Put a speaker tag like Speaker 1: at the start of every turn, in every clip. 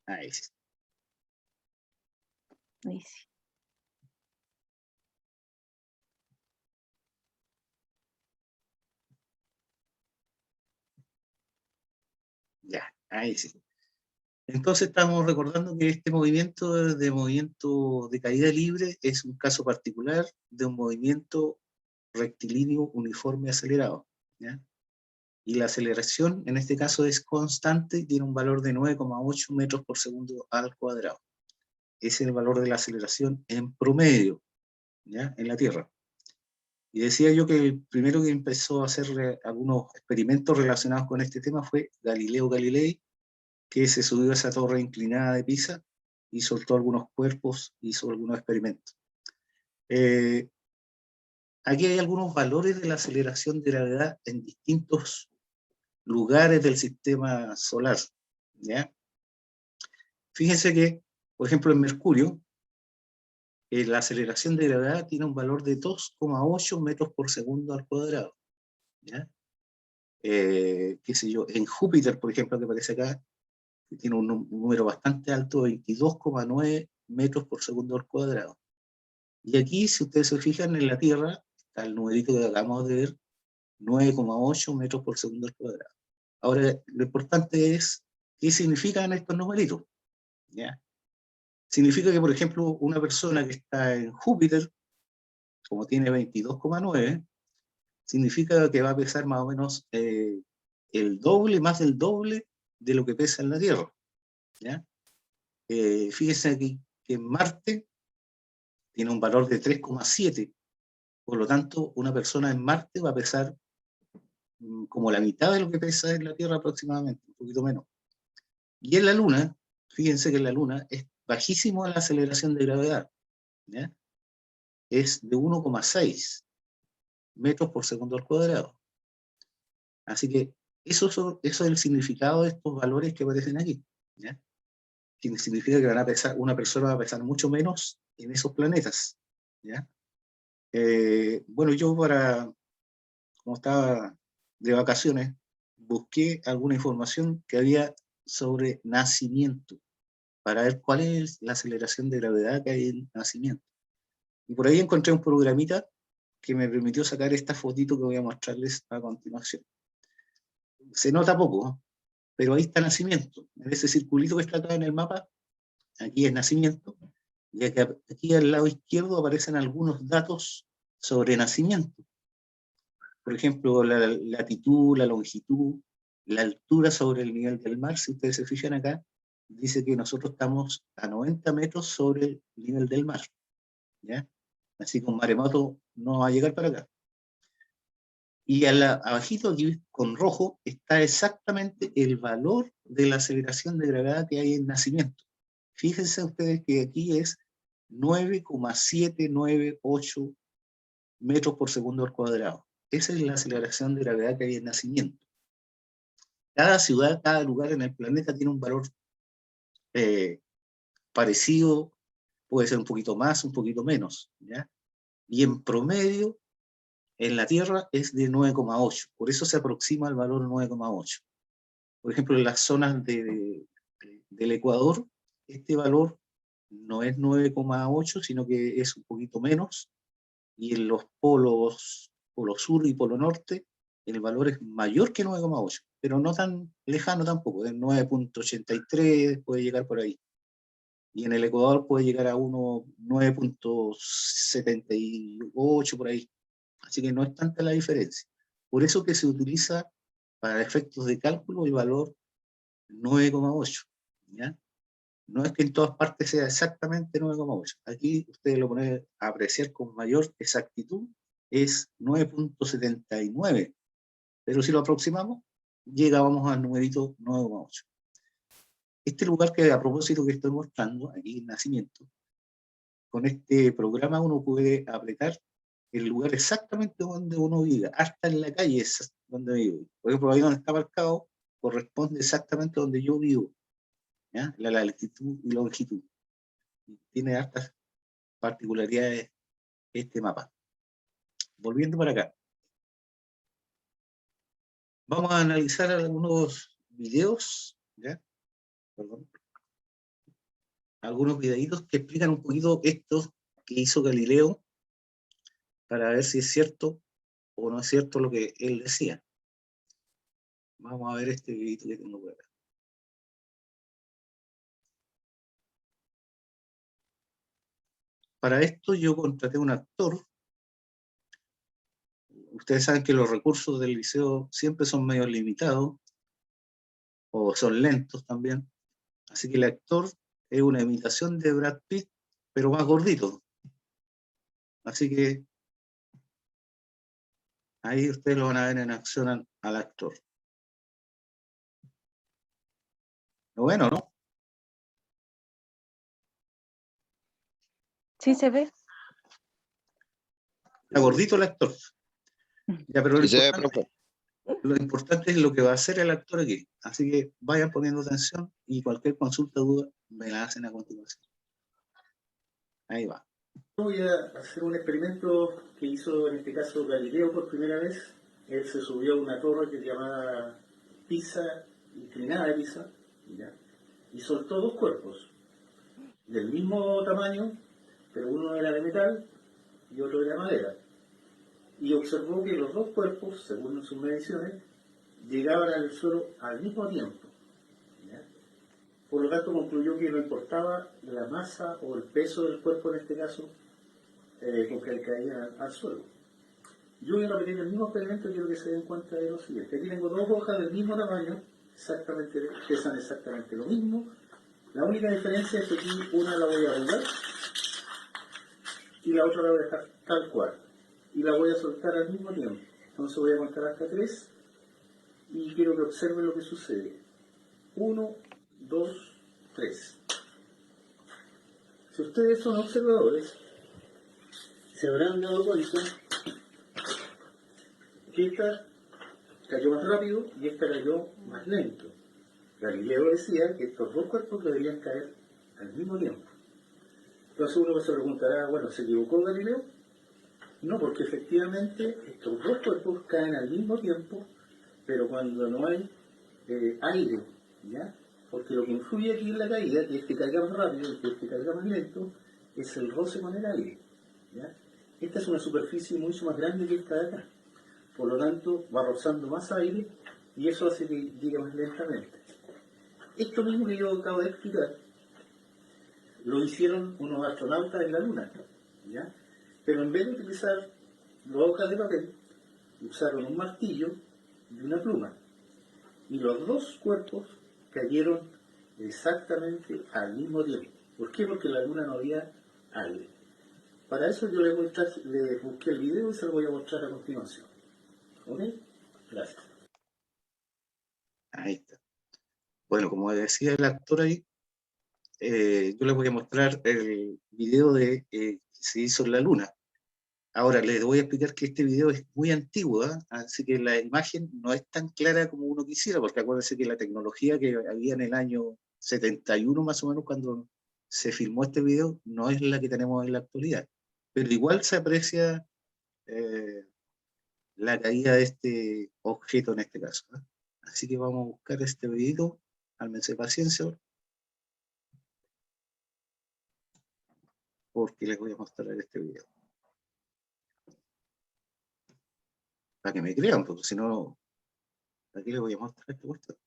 Speaker 1: Ahí sí.
Speaker 2: Ahí sí.
Speaker 1: Ya, ahí sí. Entonces estamos recordando que este movimiento de caída libre es un caso particular de un movimiento rectilíneo uniforme acelerado, ¿ya? Y la aceleración en este caso es constante y tiene un valor de 9,8 metros por segundo al cuadrado. Ese es el valor de la aceleración en promedio, ¿ya? En la Tierra. Y decía yo que el primero que empezó a hacer algunos experimentos relacionados con este tema fue Galileo Galilei, que se subió a esa torre inclinada de Pisa y soltó algunos cuerpos, hizo algunos experimentos. Eh, Aquí hay algunos valores de la aceleración de gravedad en distintos lugares del sistema solar, ¿ya? Fíjense que, por ejemplo, en Mercurio, la aceleración de gravedad tiene un valor de 2,8 metros por segundo al cuadrado, ¿ya? Qué sé yo, en Júpiter, por ejemplo, que aparece acá, que tiene un número bastante alto, 22,9 metros por segundo al cuadrado. Y aquí, si ustedes se fijan, en la Tierra, está el numerito que acabamos de ver, 9,8 metros por segundo al cuadrado. Ahora, lo importante es, ¿qué significan estos numeritos? ¿Ya? Significa que, por ejemplo, una persona que está en Júpiter, como tiene 22,9, significa que va a pesar más o menos el doble, más del doble de lo que pesa en la Tierra, ¿ya? Fíjense aquí que en Marte tiene un valor de 3,7, por lo tanto, una persona en Marte va a pesar como la mitad de lo que pesa en la Tierra aproximadamente, un poquito menos. Y en la Luna, fíjense que en la Luna es bajísimo la aceleración de gravedad, ¿ya? Es de 1,6 metros por segundo al cuadrado. Así que eso es el significado de estos valores que aparecen aquí, ¿ya? Que significa que van a pesar, una persona va a pesar mucho menos en esos planetas, ¿ya? Bueno, yo como estaba de vacaciones, busqué alguna información que había sobre nacimiento, para ver cuál es la aceleración de gravedad que hay en nacimiento. Y por ahí encontré un programita que me permitió sacar esta fotito que voy a mostrarles a continuación. Se nota poco, pero ahí está nacimiento. En ese circulito que está acá en el mapa, aquí es nacimiento, y aquí al lado izquierdo aparecen algunos datos sobre nacimiento. Por ejemplo, la latitud, la longitud, la altura sobre el nivel del mar. Si ustedes se fijan acá, dice que nosotros estamos a 90 metros sobre el nivel del mar, ¿ya? Así que un maremoto no va a llegar para acá. Y abajito aquí con rojo está exactamente el valor de la aceleración de gravedad que hay en nacimiento. Fíjense ustedes que aquí es 9,798 metros por segundo al cuadrado. Esa es la aceleración de gravedad que hay en nacimiento. Cada ciudad, cada lugar en el planeta tiene un valor eh, parecido, puede ser un poquito más, un poquito menos, ¿ya? Y en promedio, en la Tierra es de 9,8, por eso se aproxima al valor 9,8. Por ejemplo, en las zonas del Ecuador, este valor no es 9,8, sino que es un poquito menos, y en los polo sur y polo norte, el valor es mayor que 9,8, pero no tan lejano tampoco, es 9,83, puede llegar por ahí. Y en el Ecuador puede llegar a 9,78 por ahí. Así que no es tanta la diferencia. Por eso que se utiliza para efectos de cálculo el valor 9,8, ¿ya? No es que en todas partes sea exactamente 9,8. Aquí ustedes lo pueden apreciar con mayor exactitud, es 9,79. Pero si lo aproximamos, llegábamos al numerito 9,8. Este lugar que a propósito que estoy mostrando, aquí en Nacimiento, con este programa uno puede apretar el lugar exactamente donde uno vive, hasta en la calle es donde vive. Por ejemplo, ahí donde está marcado corresponde exactamente donde yo vivo, ¿ya? La latitud y longitud. Tiene hartas particularidades este mapa. Volviendo para acá. Vamos a analizar algunos videos, ¿ya? Perdón. algunos videitos que explican un poquito esto que hizo Galileo para ver si es cierto o no es cierto lo que él decía. Vamos a ver este videito que tengo por acá. Para esto yo contraté un actor. Ustedes saben que los recursos del liceo siempre son medio limitados, o son lentos también. Así que el actor es una imitación de Brad Pitt, pero más gordito. Así que ahí ustedes lo van a ver en acción al actor. Bueno, ¿no?
Speaker 2: Sí se ve.
Speaker 1: Está gordito el actor. Ya, pero
Speaker 3: Sí, profe.
Speaker 1: lo importante es lo que va a hacer el actor aquí. Así que vayan poniendo atención y cualquier consulta o duda me la hacen a continuación. Ahí va.
Speaker 4: Voy a hacer un experimento que hizo en este caso Galileo por primera vez. Él se subió a una torre que se llamaba Pisa, inclinada de Pisa, ¿ya? Y soltó dos cuerpos del mismo tamaño, pero uno era de metal y otro era de madera. Y observó que los dos cuerpos, según sus mediciones, llegaban al suelo al mismo tiempo, ¿ya? Por lo tanto concluyó que no importaba la masa o el peso del cuerpo en este caso, porque caían al suelo. Yo voy a repetir el mismo experimento y quiero que se den cuenta de lo siguiente. Aquí tengo dos hojas del mismo tamaño, pesan exactamente lo mismo. La única diferencia es que aquí una la voy a arrugar y la otra la voy a dejar tal cual. Y la voy a soltar al mismo tiempo. Entonces voy a contar hasta 3 y quiero que observen lo que sucede. 1, 2, 3. Si ustedes son observadores, se habrán dado cuenta que esta cayó más rápido y esta cayó más lento. Galileo decía que estos dos cuerpos deberían caer al mismo tiempo. Entonces uno se preguntará, bueno, ¿se equivocó Galileo? No, porque efectivamente estos dos cuerpos caen al mismo tiempo, pero cuando no hay aire, ¿ya? Porque lo que influye aquí en la caída, que este caiga más rápido y que este caiga más lento, es el roce con el aire, ¿ya? Esta es una superficie mucho más grande que esta de acá. Por lo tanto, va rozando más aire y eso hace que llegue más lentamente. Esto mismo que yo acabo de explicar, lo hicieron unos astronautas en la Luna, ¿ya? Pero en vez de utilizar las hojas de papel, usaron un martillo y una pluma. Y los dos cuerpos cayeron exactamente al mismo tiempo. ¿Por qué? Porque en la Luna no había aire. Para eso yo les busqué el video y se lo voy a mostrar a continuación. ¿Ok? Gracias.
Speaker 1: Ahí está. Bueno, como decía el actor ahí, yo les voy a mostrar el video de que se hizo en la Luna. Ahora les voy a explicar que este video es muy antiguo, ¿eh? Así que la imagen no es tan clara como uno quisiera, porque acuérdense que la tecnología que había en el año 71 más o menos cuando se filmó este video no es la que tenemos en la actualidad. Pero igual se aprecia la caída de este objeto en este caso, ¿eh? Así que vamos a buscar este videito, álmense paciencia, porque les voy a mostrar este video. Para que me crean, porque si no, aquí les voy a mostrar este cuestión.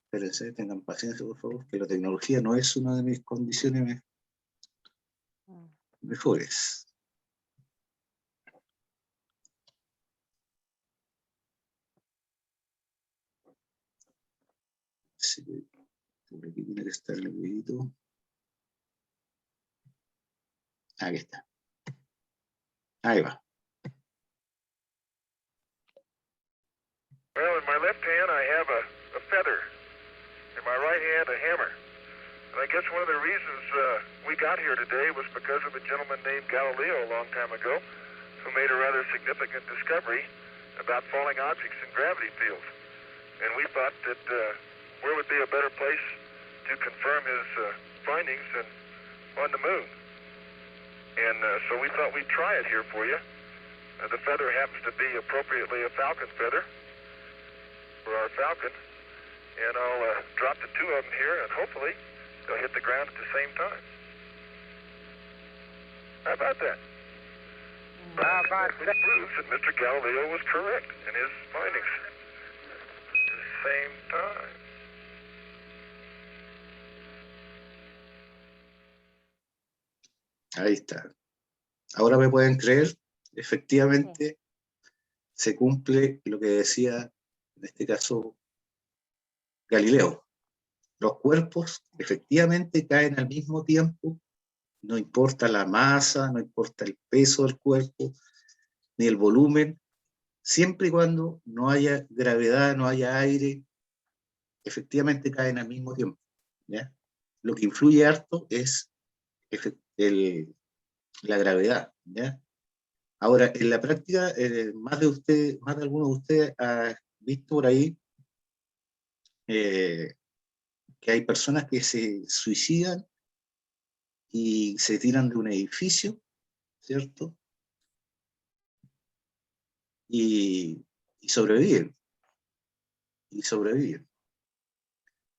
Speaker 1: Espérense, tengan paciencia, por favor, que la tecnología no es una de mis condiciones mejores. Sí, por aquí tiene que estar el videito. Aquí está. Ahí va.
Speaker 5: Well, in my left hand I have a feather. In my right hand a hammer. And I guess one of the reasons we got here today was because of a gentleman named Galileo a long time ago who made a rather significant discovery about falling objects in gravity fields. And we thought that where would be a better place to confirm his findings than on the moon. And so we thought we'd try it here for you. The feather happens to be appropriately a falcon feather for our falcon. And I'll drop the two of them here, and hopefully they'll hit the ground at the same time. How about that? It proves that Mr. Galileo was correct in his findings. At the same time.
Speaker 1: Ahí está. Ahora me pueden creer, efectivamente se cumple lo que decía, en este caso, Galileo. Los cuerpos efectivamente caen al mismo tiempo, no importa la masa, no importa el peso del cuerpo, ni el volumen, siempre y cuando no haya gravedad, no haya aire, efectivamente caen al mismo tiempo, ¿ya? Lo que influye harto es la gravedad, ¿ya? Ahora, en la práctica, más de alguno de ustedes ha visto por ahí que hay personas que se suicidan y se tiran de un edificio, ¿cierto? Y sobreviven, y sobreviven.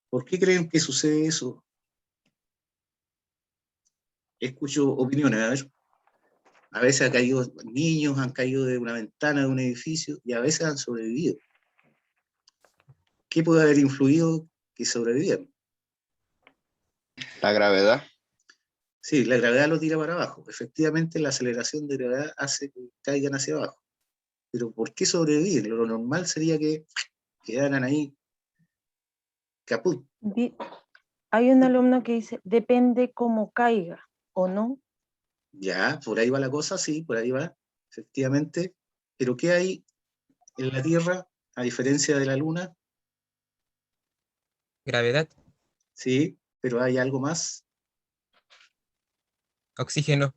Speaker 1: ¿Por qué creen que sucede eso? Escucho opiniones, a ver. A veces han caído niños, han caído de una ventana de un edificio y a veces han sobrevivido. ¿Qué puede haber influido que sobrevivieron?
Speaker 2: La gravedad.
Speaker 1: Sí, la gravedad lo tira para abajo. Efectivamente, la aceleración de gravedad hace que caigan hacia abajo. Pero ¿por qué sobreviven? Lo normal sería que quedaran ahí caput.
Speaker 3: Hay un alumno que dice, depende cómo caiga, ¿o no?
Speaker 1: Ya, por ahí va la cosa, sí, por ahí va, efectivamente. Pero ¿qué hay en la Tierra, a diferencia de la Luna?
Speaker 6: Gravedad,
Speaker 1: Sí, pero hay algo más.
Speaker 6: oxígeno.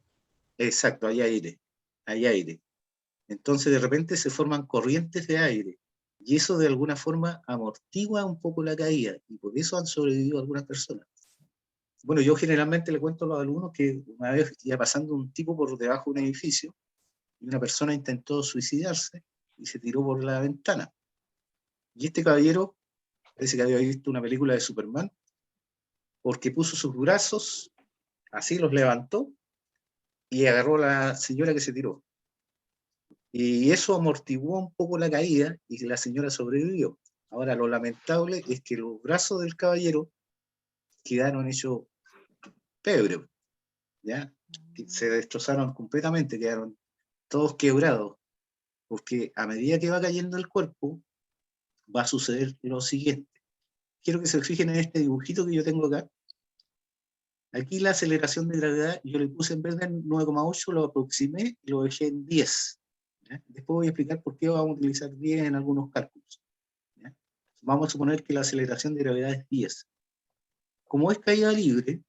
Speaker 1: Exacto, hay aire, hay aire. Entonces de repente se forman corrientes de aire y eso de alguna forma amortigua un poco la caída y por eso han sobrevivido algunas personas. Bueno, yo generalmente le cuento a los alumnos que una vez iba pasando un tipo por debajo de un edificio y una persona intentó suicidarse y se tiró por la ventana. Y este caballero parece que había visto una película de Superman porque puso sus brazos, así los levantó y agarró a la señora que se tiró. Y eso amortiguó un poco la caída y la señora sobrevivió. Ahora, lo lamentable es que los brazos del caballero quedaron hechos pebre, ¿ya? Se destrozaron completamente, quedaron todos quebrados, porque a medida que va cayendo el cuerpo, va a suceder lo siguiente. Quiero que se fijen en este dibujito que yo tengo acá. Aquí la aceleración de gravedad, yo le puse en vez de 9,8, lo aproximé y lo dejé en 10. ¿Ya? Después voy a explicar por qué vamos a utilizar 10 en algunos cálculos. ¿Ya? Vamos a suponer que la aceleración de gravedad es 10. Como es caída libre,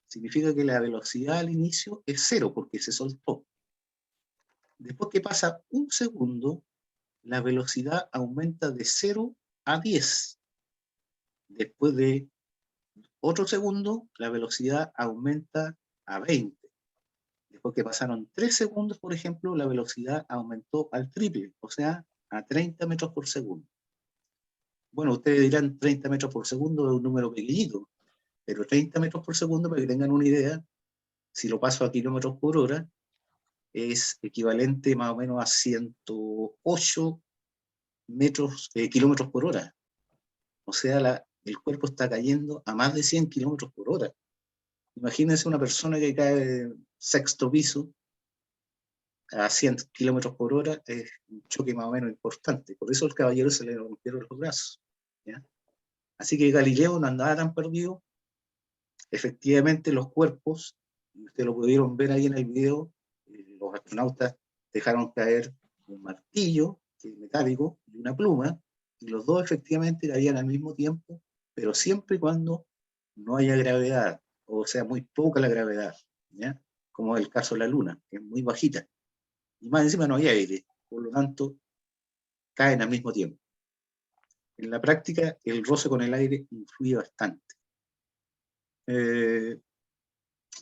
Speaker 1: significa que la velocidad al inicio es 0 porque se soltó. Después que pasa un segundo, la velocidad aumenta de 0 a 10. Después de otro segundo, la velocidad aumenta a 20. Después que pasaron 3 segundos, por ejemplo, la velocidad aumentó al triple, o sea, a 30 metros por segundo. Bueno, ustedes dirán 30 metros por segundo es un número pequeñito, pero 30 metros por segundo, para que tengan una idea, si lo paso a kilómetros por hora, es equivalente más o menos a 108 kilómetros por hora. O sea, el cuerpo está cayendo a más de 100 kilómetros por hora. Imagínense una persona que cae de sexto piso a 100 kilómetros por hora, es un choque más o menos importante. Por eso al caballero se le rompieron los brazos, ¿ya? Así que Galileo no andaba tan perdido. Efectivamente, los cuerpos, ustedes lo pudieron ver ahí en el video, los astronautas dejaron caer un martillo metálico y una pluma, y los dos efectivamente caían al mismo tiempo, pero siempre y cuando no haya gravedad, o sea, muy poca la gravedad, ¿ya? Como es el caso de la Luna, que es muy bajita. Y más encima no hay aire, por lo tanto, caen al mismo tiempo. En la práctica, el roce con el aire influye bastante.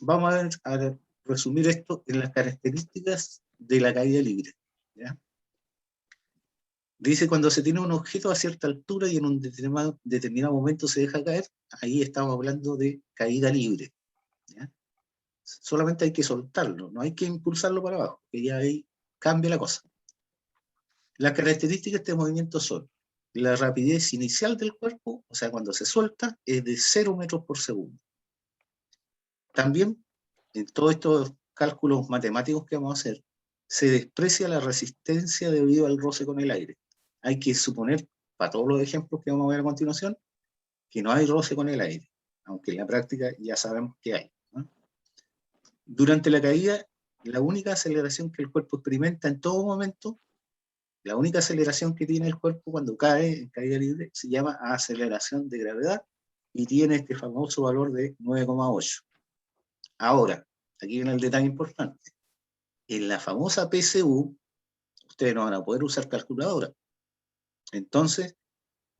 Speaker 1: Vamos a resumir esto en las características de la caída libre, ¿ya? Dice, cuando se tiene un objeto a cierta altura y en un determinado momento se deja caer, ahí estamos hablando de caída libre, ¿ya? Solamente hay que soltarlo, no hay que impulsarlo para abajo, que ya ahí cambia la cosa. Las características de este movimiento son: la rapidez inicial del cuerpo, o sea, cuando se suelta, es de 0 metros por segundo. También, en todos estos cálculos matemáticos que vamos a hacer, se desprecia la resistencia debido al roce con el aire. Hay que suponer, para todos los ejemplos que vamos a ver a continuación, que no hay roce con el aire, aunque en la práctica ya sabemos que hay, ¿no? Durante la caída, la única aceleración que el cuerpo experimenta en todo momento, la única aceleración que tiene el cuerpo cuando cae en caída libre, se llama aceleración de gravedad, y tiene este famoso valor de 9,8. Ahora, aquí viene el detalle importante. En la famosa PSU, ustedes no van a poder usar calculadora. Entonces,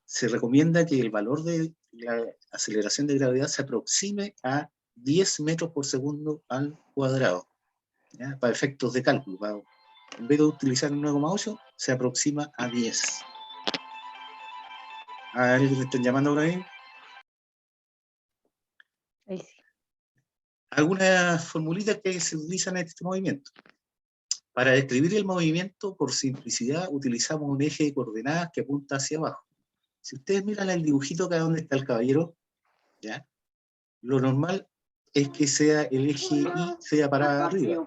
Speaker 1: se recomienda que el valor de la aceleración de gravedad se aproxime a 10 metros por segundo al cuadrado, ¿ya? Para efectos de cálculo. En vez de utilizar un 9,8, se aproxima a 10. ¿A alguien le están llamando por ahí?
Speaker 3: Ahí sí.
Speaker 1: Algunas formulitas que se utilizan en este movimiento. Para describir el movimiento, por simplicidad, utilizamos un eje de coordenadas que apunta hacia abajo. Si ustedes miran el dibujito acá donde está el caballero, ¿ya? Lo normal es que sea el eje Y sea para arriba.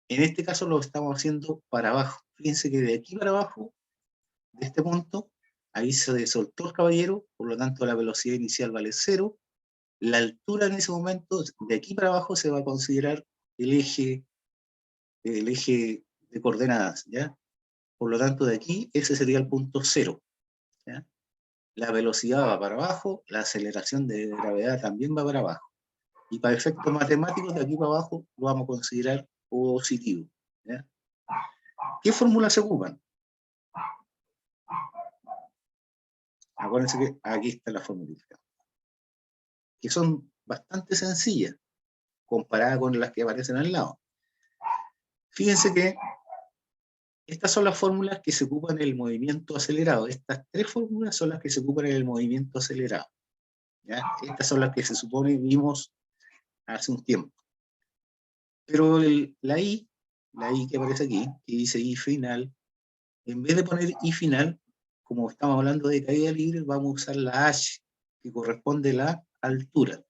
Speaker 1: En este caso lo estamos haciendo para abajo. Fíjense que de aquí para abajo, de este punto, ahí se soltó el caballero, por lo tanto la velocidad inicial vale 0. La altura en ese momento, de aquí para abajo, se va a considerar el eje de coordenadas, ¿ya? Por lo tanto, de aquí, ese sería el punto 0, ¿ya? La velocidad va para abajo, la aceleración de gravedad también va para abajo. Y para efectos matemáticos, de aquí para abajo, lo vamos a considerar positivo, ¿ya? ¿Qué fórmulas se ocupan? Acuérdense que aquí está la fórmula, que son bastante sencillas, comparada con las que aparecen al lado. Fíjense que estas son las fórmulas que se ocupan en el movimiento acelerado. Estas 3 fórmulas son las que se ocupan en el movimiento acelerado, ¿ya? Estas son las que se supone vimos hace un tiempo. Pero la I que aparece aquí, que dice I final, en vez de poner I final, como estamos hablando de caída libre, vamos a usar la H, que corresponde a la altura,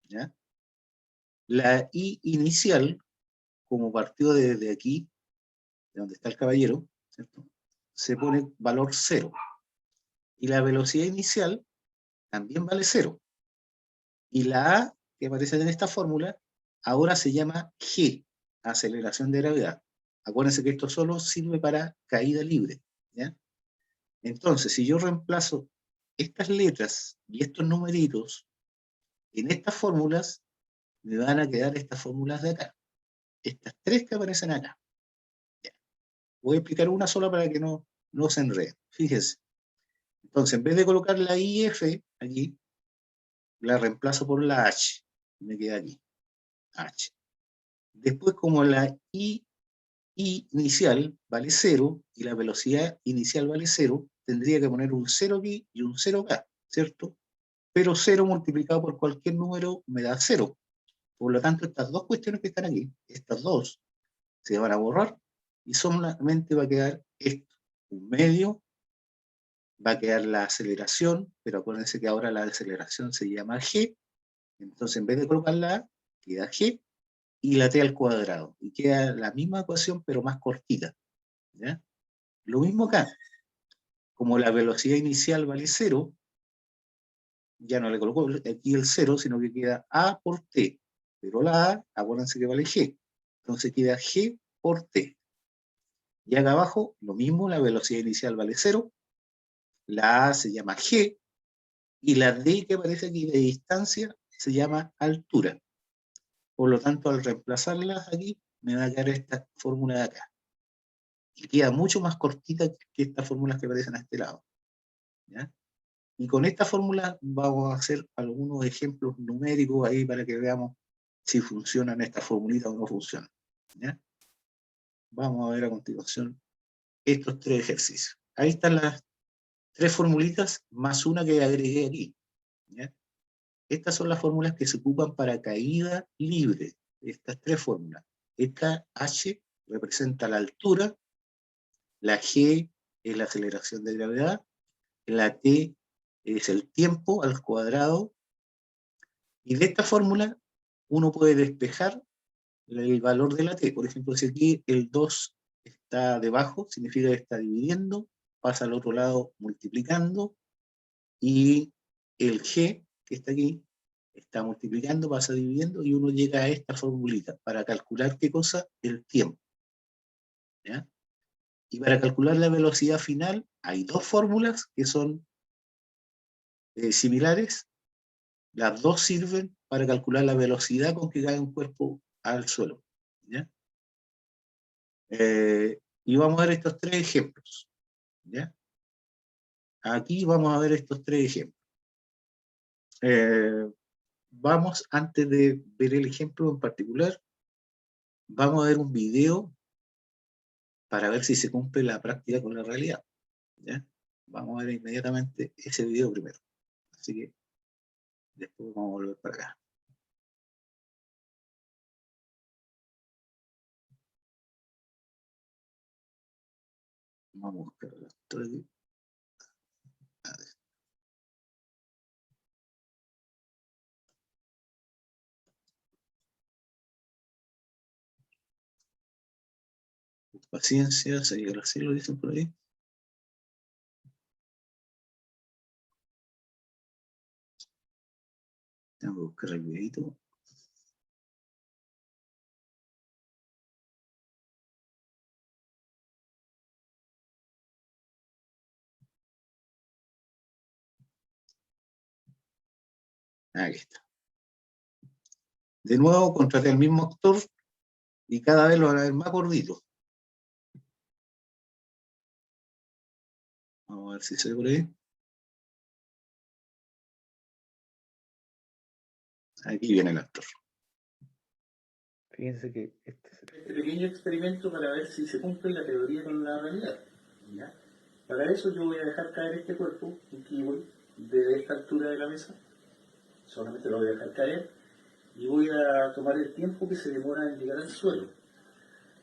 Speaker 1: ¿ya? La I inicial, como partió desde aquí, de donde está el caballero, ¿cierto? Se pone valor 0. Y la velocidad inicial también vale 0. Y la A, que aparece en esta fórmula, ahora se llama G, aceleración de gravedad. Acuérdense que esto solo sirve para caída libre, ¿ya? Entonces, si yo reemplazo estas letras y estos numeritos en estas fórmulas, me van a quedar estas fórmulas de acá. Estas 3 que aparecen acá. Ya. Voy a explicar una sola para que no se enrede. Fíjense. Entonces, en vez de colocar la IF aquí, la reemplazo por la H. Me queda aquí. H. Después, como la I inicial vale 0 y la velocidad inicial vale 0, tendría que poner un 0 aquí y un 0 acá, ¿cierto? Pero 0 multiplicado por cualquier número me da 0. Por lo tanto, estas dos cuestiones que están aquí, estas dos, se van a borrar y solamente va a quedar esto. Un medio, va a quedar la aceleración, pero acuérdense que ahora la aceleración se llama G, entonces en vez de colocar la A, queda G, y la T al cuadrado, y queda la misma ecuación, pero más cortita, ¿ya? Lo mismo acá, como la velocidad inicial vale 0, ya no le coloco aquí el 0, sino que queda A por T, pero la A, acuérdense que vale G, entonces queda G por T. Y acá abajo, lo mismo, la velocidad inicial vale 0, la A se llama G, y la D que aparece aquí de distancia se llama altura. Por lo tanto, al reemplazarlas aquí, me va a quedar esta fórmula de acá. Y queda mucho más cortita que estas fórmulas que aparecen a este lado, ¿ya? Y con esta fórmula vamos a hacer algunos ejemplos numéricos ahí para que veamos si funcionan estas formulitas o no funcionan. ¿Ya? Vamos a ver a continuación estos tres ejercicios. Ahí están las tres formulitas más una que agregué aquí. ¿Ya? Estas son las fórmulas que se ocupan para caída libre. Estas tres fórmulas. Esta H representa la altura, la G es la aceleración de gravedad, la T es el tiempo al cuadrado, y de esta fórmula uno puede despejar el valor de la T. Por ejemplo, si aquí el 2 está debajo, significa que está dividiendo, pasa al otro lado multiplicando, y el G, que está aquí, está multiplicando, pasa dividiendo, y uno llega a esta formulita para calcular ¿qué cosa? El tiempo. ¿Ya? Y para calcular la velocidad final, hay dos fórmulas que son similares. Las dos sirven para calcular la velocidad con que cae un cuerpo al suelo. ¿Ya? Y vamos a ver estos tres ejemplos. ¿Ya? Aquí vamos a ver estos tres ejemplos. Vamos, antes de ver el ejemplo en particular, vamos a ver un video para ver si se cumple la práctica con la realidad. ¿Ya? Vamos a ver inmediatamente ese video primero. Así que después vamos a volver para acá. Vamos a buscar la historia. Paciencia, se llega así, lo dicen por ahí. Tengo que buscar el videito. Aquí está. De nuevo, contraté al mismo actor y cada vez lo van a ver más gordito. Vamos a ver si se ve por ahí. Aquí viene el actor.
Speaker 6: Fíjense que este
Speaker 4: pequeño experimento para ver si se cumple la teoría con la realidad. ¿Ya? Para eso yo voy a dejar caer este cuerpo, un kiwi, de esta altura de la mesa. Solamente lo voy a dejar caer y voy a tomar el tiempo que se demora en llegar al suelo.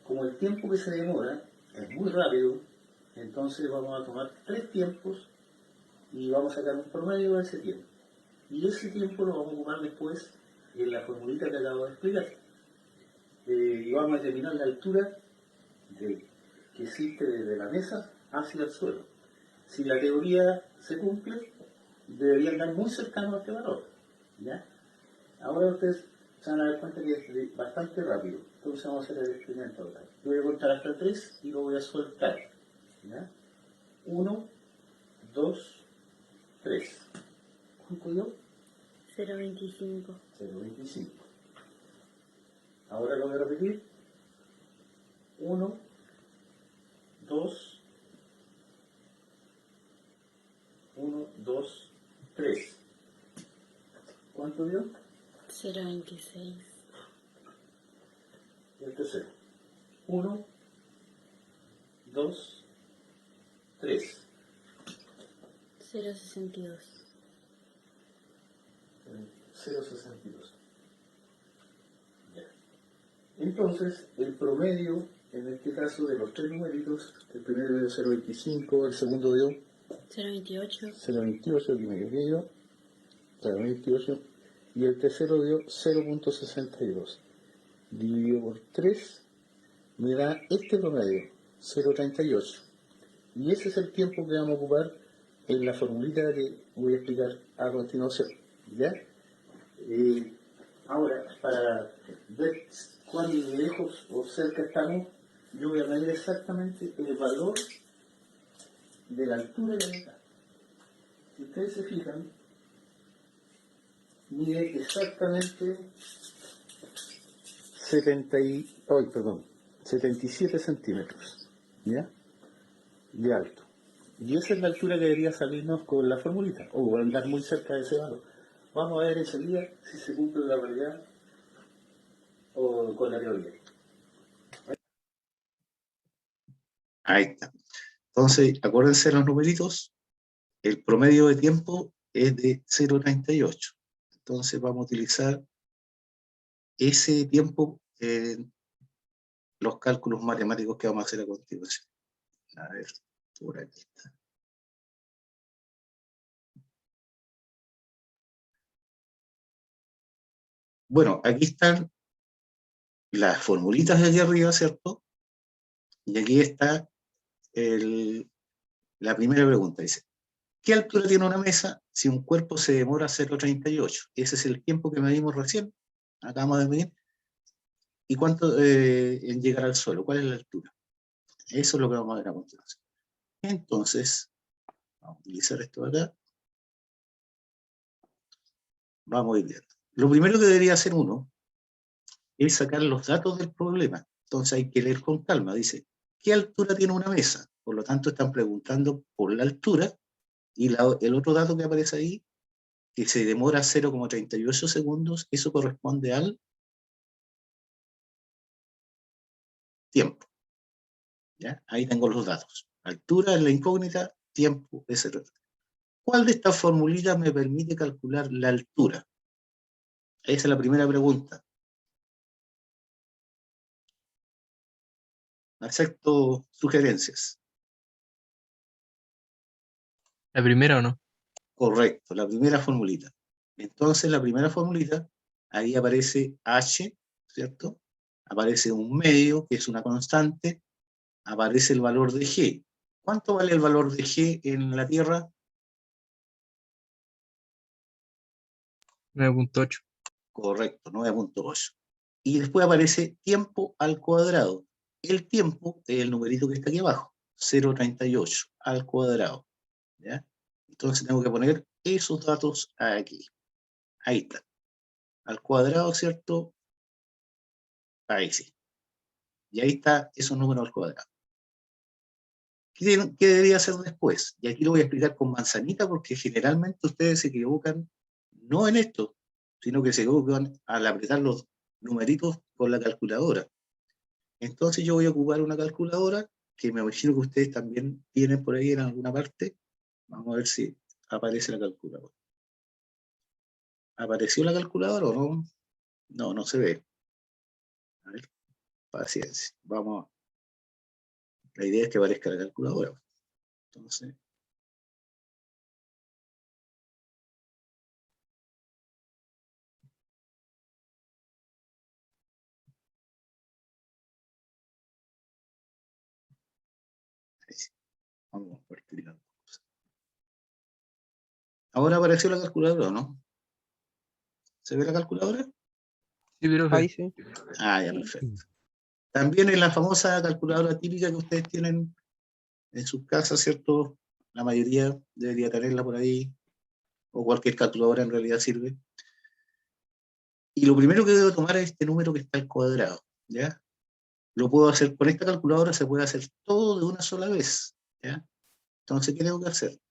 Speaker 4: Como el tiempo que se demora es muy rápido, entonces vamos a tomar 3 tiempos y vamos a sacar un promedio de ese tiempo. Y ese tiempo lo vamos a ocupar después en la formulita que acabo de explicar. Y vamos a determinar la altura que existe desde la mesa hacia el suelo. Si la teoría se cumple, debería andar muy cercano a este valor. ¿Ya? Ahora ustedes se van a dar cuenta que es bastante rápido. Entonces vamos a hacer el experimento ahora. Yo voy a contar hasta 3 y lo voy a soltar. ¿Ya? 1, 2, 3. ¿Cuánto dio?
Speaker 7: 0.25.
Speaker 4: 0.25. Ahora lo voy a repetir. 1, 2, 1, 2, 3. ¿Cuánto dio?
Speaker 7: 0.26.
Speaker 4: Y el tercero. 1, 2, 3.
Speaker 7: 0.62.
Speaker 4: 0.62. Ya. Entonces, el promedio, en este caso de los tres numeritos, el primero dio 0.25, el segundo dio
Speaker 7: 0.28.
Speaker 4: 0.28, el primero dio 0.28, y el tercero dio 0.62. Dividido por 3 me da este promedio, 0.38. Y ese es el tiempo que vamos a ocupar en la formulita que voy a explicar a continuación. ¿Ya? Ahora, para ver cuán lejos o cerca estamos, yo voy a medir exactamente el valor de la altura de la mitad. Si ustedes se fijan, mide exactamente 77 centímetros, ¿ya? De alto. Y esa es la altura que debería salirnos con la formulita, o andar muy cerca de ese valor. Vamos a ver enseguida si se cumple la realidad con la teoría.
Speaker 1: Ahí está. Entonces, acuérdense los numeritos, el promedio de tiempo es de 0,38. Entonces vamos a utilizar ese tiempo en los cálculos matemáticos que vamos a hacer a continuación. A ver, por aquí está. Bueno, aquí están las formulitas de aquí arriba, ¿cierto? Y aquí está la primera pregunta. Dice, ¿qué altura tiene una mesa si un cuerpo se demora 0,38? Ese es el tiempo que medimos recién. Acabamos de medir. ¿Y cuánto en llegar al suelo? ¿Cuál es la altura? Eso es lo que vamos a ver a continuación. Entonces, vamos a utilizar esto de acá. Vamos a ir viendo. Lo primero que debería hacer uno es sacar los datos del problema. Entonces hay que leer con calma. Dice, ¿qué altura tiene una mesa? Por lo tanto, están preguntando por la altura. Y el otro dato que aparece ahí, que se demora 0,38 segundos, eso corresponde al tiempo. ¿Ya? Ahí tengo los datos. Altura es la incógnita, tiempo es el otro. ¿Cuál de estas formulitas me permite calcular la altura? Esa es la primera pregunta. Acepto sugerencias.
Speaker 6: ¿La primera o no?
Speaker 1: Correcto, la primera formulita. Entonces, la primera formulita, ahí aparece H, ¿cierto? Aparece un medio, que es una constante, aparece el valor de G. ¿Cuánto vale el valor de G en la Tierra?
Speaker 6: 9.8.
Speaker 1: Correcto, 9,8. Y después aparece tiempo al cuadrado. El tiempo es el numerito que está aquí abajo, 0,38 al cuadrado. ¿Ya? Entonces tengo que poner esos datos aquí. Ahí está. Al cuadrado, ¿cierto? Ahí sí. Y ahí está esos números al cuadrado. ¿Qué debería hacer después? Y aquí lo voy a explicar con manzanita porque generalmente ustedes se equivocan no en esto, sino que se equivocan al apretar los numeritos con la calculadora. Entonces yo voy a ocupar una calculadora que me imagino que ustedes también tienen por ahí en alguna parte. Vamos a ver si aparece la calculadora. ¿Apareció la calculadora o no? No, no se ve. A ver, paciencia. Vamos. La idea es que aparezca la calculadora. Entonces, ahí sí. Vamos a compartir la cosa. ¿Ahora apareció la calculadora o no? ¿Se ve la calculadora?
Speaker 6: Sí, pero
Speaker 2: Ahí sí.
Speaker 1: Ah, ya, perfecto. También en la famosa calculadora típica que ustedes tienen en sus casas, ¿cierto? La mayoría debería tenerla por ahí, o cualquier calculadora en realidad sirve. Y lo primero que debo tomar es este número que está al cuadrado, ¿ya? Lo puedo hacer, con esta calculadora se puede hacer todo de una sola vez, ¿ya? Entonces, ¿qué tengo que hacer?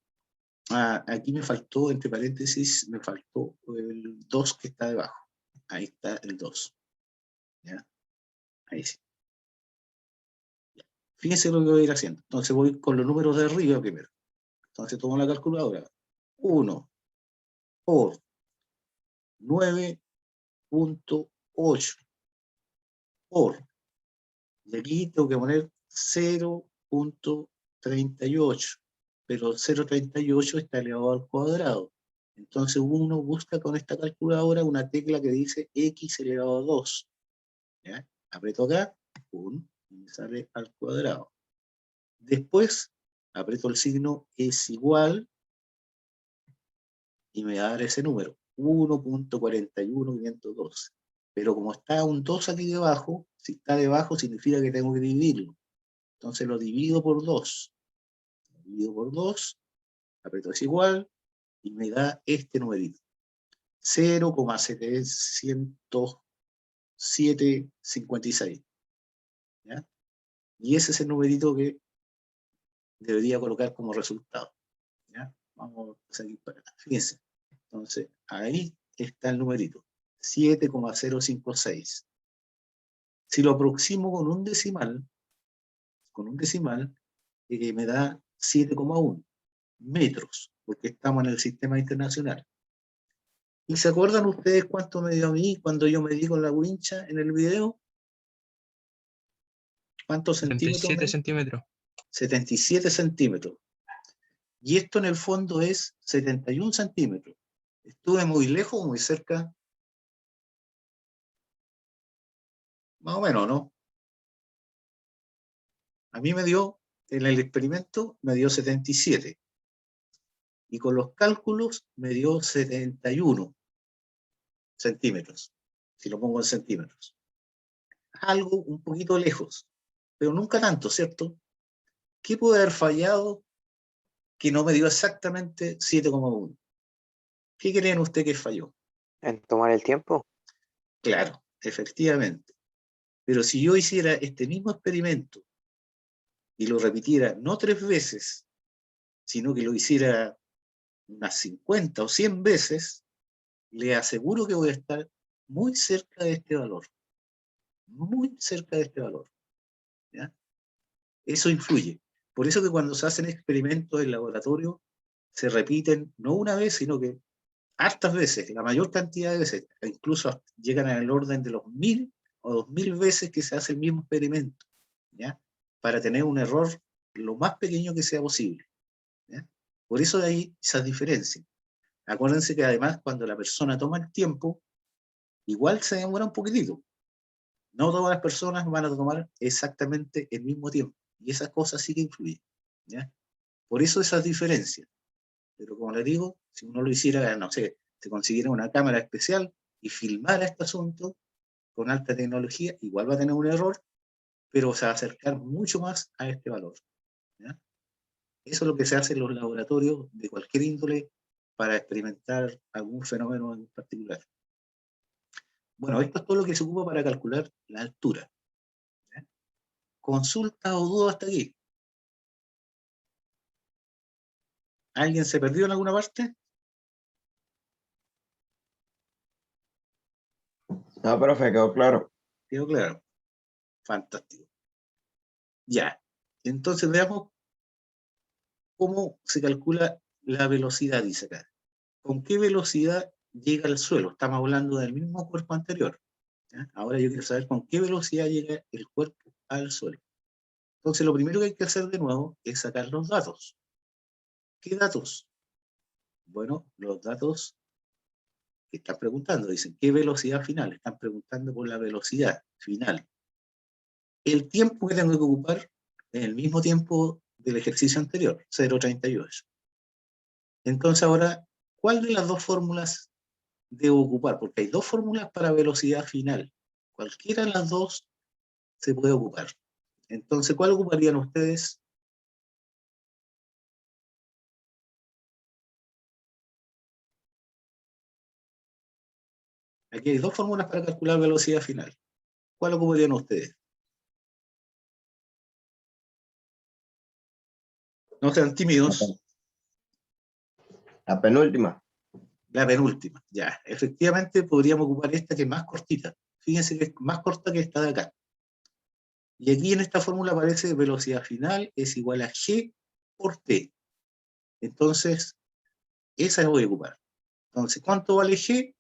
Speaker 1: Aquí me faltó, entre paréntesis, me faltó el 2 que está debajo. Ahí está el 2, ¿ya? Ahí sí. Fíjense lo que voy a ir haciendo. Entonces voy con los números de arriba primero. Entonces tomo la calculadora. 1 por 9,8 por. Y aquí tengo que poner 0,38. Pero 0,38 está elevado al cuadrado. Entonces uno busca con esta calculadora una tecla que dice x elevado a 2. ¿Ya? Aprieto acá, ¡pum! Y me sale al cuadrado. Después aprieto el signo es igual y me va a dar ese número, 1,41512. Pero como está un 2 aquí debajo, si está debajo significa que tengo que dividirlo. Entonces lo divido por 2. Lo divido por 2, aprieto es igual y me da este numerito. 0,756. ¿Ya? Y ese es el numerito que debería colocar como resultado. ¿Ya? Vamos a seguir para acá. Fíjense. Entonces, ahí está el numerito. 7,056. Si lo aproximo con un decimal, me da 7,1 metros, porque estamos en el sistema internacional. ¿Y se acuerdan ustedes cuánto me dio a mí cuando yo medí con la wincha en el video? ¿Cuántos centímetros?
Speaker 6: 37 centímetros.
Speaker 1: 77 centímetros. Y esto en el fondo es 71 centímetros. ¿Estuve muy lejos o muy cerca? Más o menos, ¿no? A mí me dio, en el experimento, me dio 77. Y con los cálculos me dio 71 centímetros, si lo pongo en centímetros. Algo un poquito lejos, pero nunca tanto, ¿cierto? ¿Qué puede haber fallado que no me dio exactamente 7,1? ¿Qué creen ustedes que falló?
Speaker 8: En tomar el tiempo.
Speaker 1: Claro, efectivamente. Pero si yo hiciera este mismo experimento y lo repitiera no 3 veces, sino que lo hiciera unas 50 o 100 veces, le aseguro que voy a estar muy cerca de este valor. Muy cerca de este valor. ¿Ya? Eso influye. Por eso que cuando se hacen experimentos en laboratorio, se repiten no una vez, sino que hartas veces, la mayor cantidad de veces, e incluso llegan al orden de los 1000 o 2000 veces que se hace el mismo experimento, ¿ya? Para tener un error lo más pequeño que sea posible, ¿ya? Por eso de ahí esas diferencias. Acuérdense que además cuando la persona toma el tiempo, igual se demora un poquitito. No todas las personas van a tomar exactamente el mismo tiempo, y esas cosas sí que influyen, ¿ya? Por eso esas diferencias. Pero como les digo, si uno lo hiciera, no sé, se consiguiera una cámara especial y filmara este asunto con alta tecnología, igual va a tener un error, pero se va a acercar mucho más a este valor, ¿ya? Eso es lo que se hace en los laboratorios de cualquier índole para experimentar algún fenómeno en particular. Bueno, esto es todo lo que se ocupa para calcular la altura, ¿ya? ¿Consulta o duda hasta aquí? ¿Alguien se perdió en alguna parte?
Speaker 2: No, profe, quedó claro.
Speaker 1: ¿Quedó claro? Fantástico. Ya, entonces veamos cómo se calcula la velocidad, dice acá. ¿Con qué velocidad llega al suelo? Estamos hablando del mismo cuerpo anterior, ¿ya? Ahora yo quiero saber con qué velocidad llega el cuerpo al suelo. Entonces lo primero que hay que hacer de nuevo es sacar los datos. ¿Qué datos? Bueno, los datos que están preguntando, dicen, ¿qué velocidad final? Están preguntando por la velocidad final. El tiempo que tengo que ocupar es el mismo tiempo del ejercicio anterior, 0,38. Entonces ahora, ¿cuál de las dos fórmulas debo ocupar? Porque hay dos fórmulas para velocidad final. Cualquiera de las dos se puede ocupar. Entonces, ¿cuál ocuparían ustedes? Aquí hay dos fórmulas para calcular velocidad final. ¿Cuál ocuparían ustedes? No sean tímidos.
Speaker 2: La penúltima.
Speaker 1: La penúltima, ya. Efectivamente podríamos ocupar esta que es más cortita. Fíjense que es más corta que esta de acá. Y aquí en esta fórmula aparece velocidad final es igual a G por T. Entonces, esa la voy a ocupar. Entonces, ¿cuánto vale G?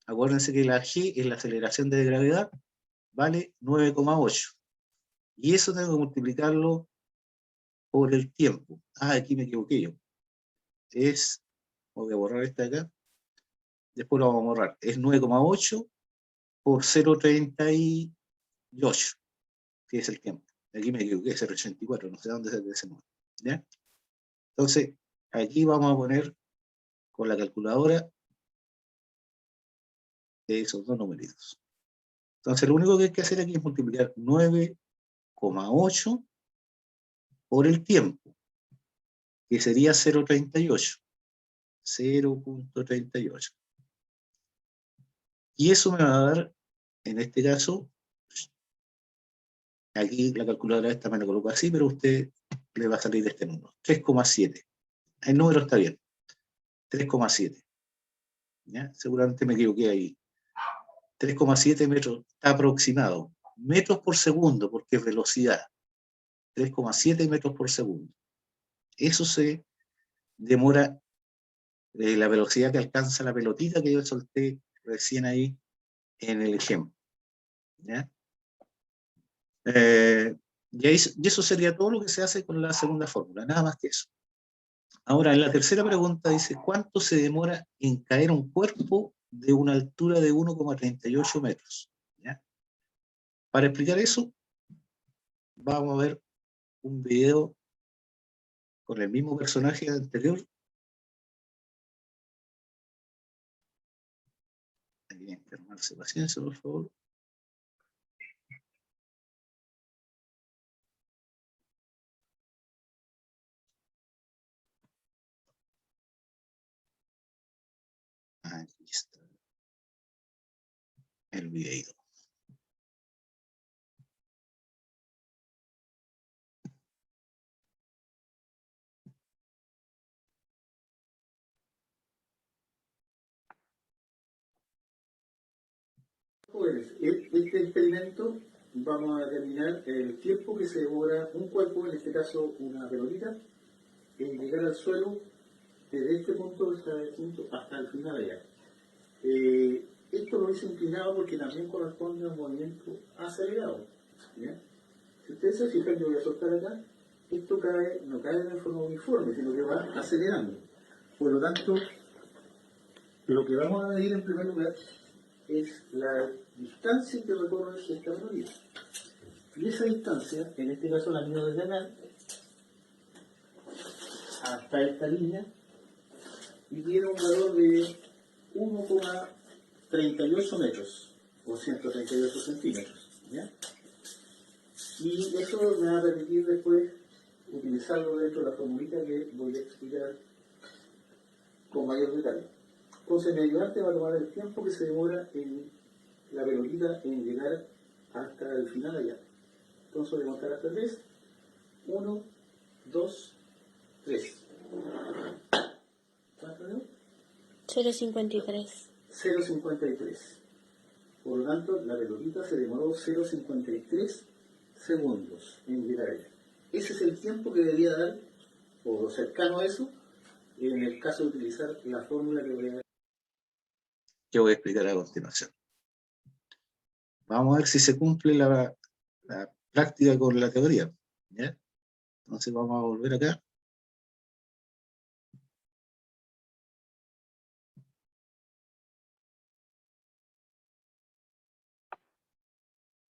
Speaker 1: Acuérdense que la G es la aceleración de gravedad, vale 9,8. Y eso tengo que multiplicarlo por el tiempo. Ah, aquí me equivoqué yo. Voy a borrar esta de acá. Después lo vamos a borrar. Es 9,8 por 0,38, que es el tiempo. Aquí me equivoqué, 0,84, no sé dónde se ese número. ¿Ya? Entonces, aquí vamos a poner con la calculadora esos dos numeritos. Entonces, lo único que hay que hacer aquí es multiplicar 9,8 por el tiempo, que sería 0,38. 0,38. Y eso me va a dar, en este caso, aquí la calculadora esta me la coloco así, pero a usted le va a salir este número, 3,7. El número está bien, 3,7. ¿Ya? Seguramente me equivoqué ahí. 3,7 metros, está aproximado. metros por segundo, porque es velocidad. 3,7 metros por segundo. Eso se demora la velocidad que alcanza la pelotita que yo solté recién ahí en el ejemplo. ¿Ya? Y eso sería todo lo que se hace con la segunda fórmula, nada más que eso. Ahora, en la tercera pregunta dice, ¿cuánto se demora en caer un cuerpo de una altura de 1,38 metros? ¿Ya? Para explicar eso, vamos a ver un video con el mismo personaje anterior. Hay que enfermarse paciencia, por favor. Aquí está el video.
Speaker 4: Pues, este experimento vamos a determinar el tiempo que se demora un cuerpo, en este caso una pelotita, en llegar al suelo desde este punto hasta el final allá. Esto lo hice inclinado porque también corresponde a un movimiento acelerado. ¿Ya? Si ustedes se fijan, yo voy a soltar acá, esto cae, no cae de forma uniforme, sino que va acelerando. Por lo tanto, lo que vamos a medir en primer lugar es la distancia que recorre esta pelotita. Y esa distancia, en este caso la mido desde acá hasta esta línea, y tiene un valor de 1,38 metros, o 138 centímetros. ¿Ya? Y eso me va a permitir después utilizarlo dentro de la formulita que voy a explicar con mayor detalle. Entonces, mi ayudante va a tomar el tiempo que se demora en la pelotita en llegar hasta el final allá. Entonces voy a contar hasta 3. 1, 2, 3. ¿Cuánto dio?
Speaker 7: 0,53.
Speaker 4: 0,53. Por lo tanto, la pelotita se demoró 0,53 segundos en llegar allá. Ese es el tiempo que debería dar, o cercano a eso, en el caso de utilizar la fórmula que
Speaker 1: voy a explicar a continuación. Vamos a ver si se cumple la práctica con la teoría. ¿Ya? Entonces vamos a volver acá.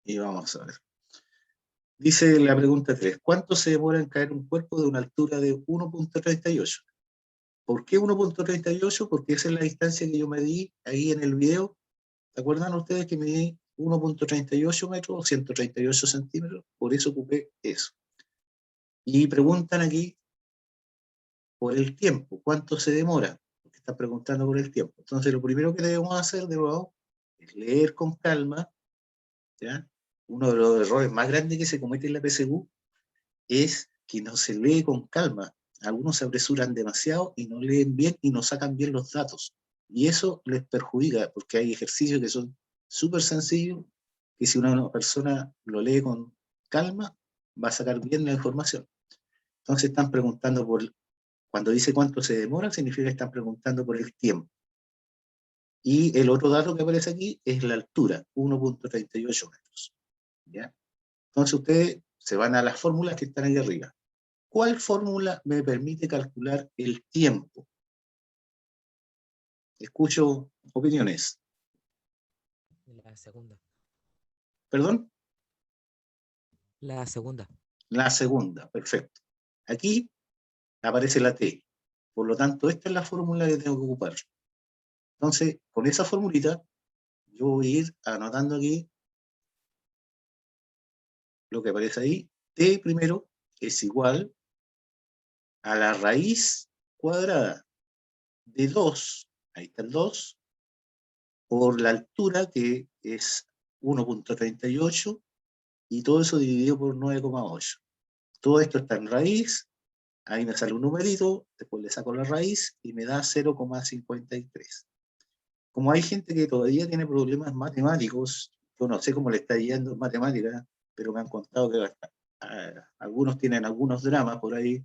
Speaker 1: Y vamos a ver. Dice la pregunta 3. ¿Cuánto se demora en caer un cuerpo de una altura de 1,38? ¿Por qué 1,38? Porque esa es la distancia que yo medí ahí en el video. ¿Se acuerdan ustedes que medí 1,38 metros o 138 centímetros? Por eso ocupé eso. Y preguntan aquí por el tiempo. ¿Cuánto se demora? Porque están preguntando por el tiempo. Entonces lo primero que debemos hacer de nuevo es leer con calma. ¿Ya? Uno de los errores más grandes que se comete en la PSU es que no se lee con calma. Algunos se apresuran demasiado y no leen bien y no sacan bien los datos. Y eso les perjudica, porque hay ejercicios que son súper sencillos, que si una persona lo lee con calma, va a sacar bien la información. Entonces están preguntando cuando dice cuánto se demora, significa que están preguntando por el tiempo. Y el otro dato que aparece aquí es la altura, 1,38 metros. ¿Ya? Entonces ustedes se van a las fórmulas que están ahí arriba. ¿Cuál fórmula me permite calcular el tiempo? Escucho opiniones.
Speaker 9: La segunda.
Speaker 1: ¿Perdón?
Speaker 9: La segunda.
Speaker 1: La segunda, perfecto. Aquí aparece la T. Por lo tanto, esta es la fórmula que tengo que ocupar. Entonces, con esa formulita, yo voy a ir anotando aquí lo que aparece ahí. T primero es igual a la raíz cuadrada de 2, ahí está el 2, por la altura que es 1,38 y todo eso dividido por 9,8. Todo esto está en raíz, ahí me sale un numerito, después le saco la raíz y me da 0,53. Como hay gente que todavía tiene problemas matemáticos, Yo no sé cómo le está yendo en matemáticas, pero me han contado que algunos tienen algunos dramas por ahí.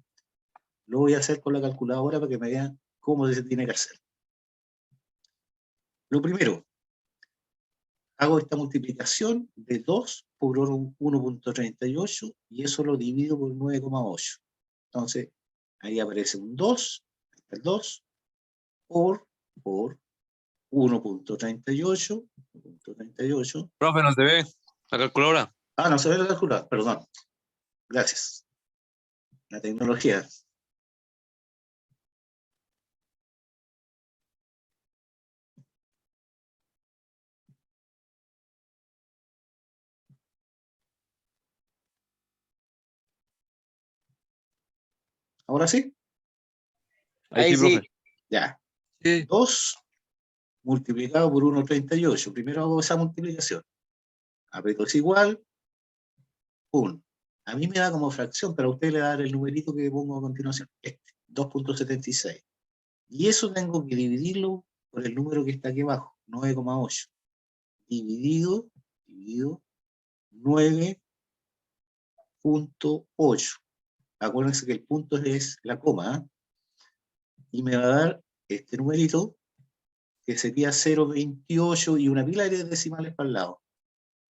Speaker 1: Lo voy a hacer con la calculadora para que me vean cómo se tiene que hacer. Lo primero, hago esta multiplicación de 2 por 1.38 y eso lo divido por 9,8. Entonces, ahí aparece un 2, el 2, por 1.38.
Speaker 10: Profe, no se ve la calculadora.
Speaker 1: Ah, no se ve la calculadora, perdón. Gracias. La tecnología. ¿Ahora sí?
Speaker 10: Ahí sí, profe.
Speaker 1: Ya.
Speaker 6: Sí.
Speaker 1: 2 multiplicado por 1.38. Primero hago esa multiplicación. Aprieto es igual. 1. A mí me da como fracción, pero a usted le va a dar el numerito que pongo a continuación. 2.76. Y eso tengo que dividirlo por el número que está aquí abajo, 9,8. Dividido 9.8. Acuérdense que el punto es la coma, ¿eh? Y me va a dar este numerito, que sería 0,28 y una pila de decimales para el lado.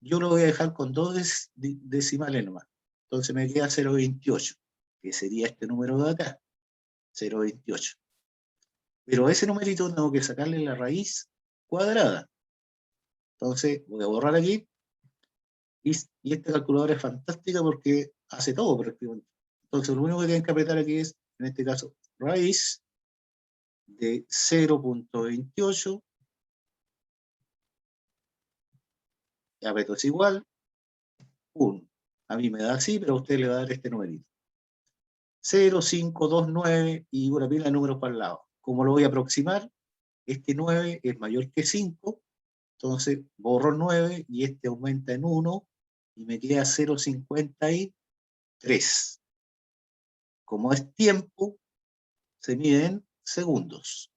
Speaker 1: Yo lo voy a dejar con 2 decimales nomás. Entonces me queda 0,28, que sería este número de acá, 0,28. Pero a ese numerito tengo que sacarle la raíz cuadrada. Entonces voy a borrar aquí. Y esta calculadora es fantástica porque hace todo prácticamente. Entonces lo único que tienen que apretar aquí es, en este caso, raíz de 0.28. Y aprieto es igual. 1. A mí me da así, pero a usted le va a dar este numerito. 0,529 y una pila de números para el lado. ¿Cómo lo voy a aproximar? Este 9 es mayor que 5, entonces borro 9 y este aumenta en 1 y me queda 0,53. Como es tiempo, se mide en segundos.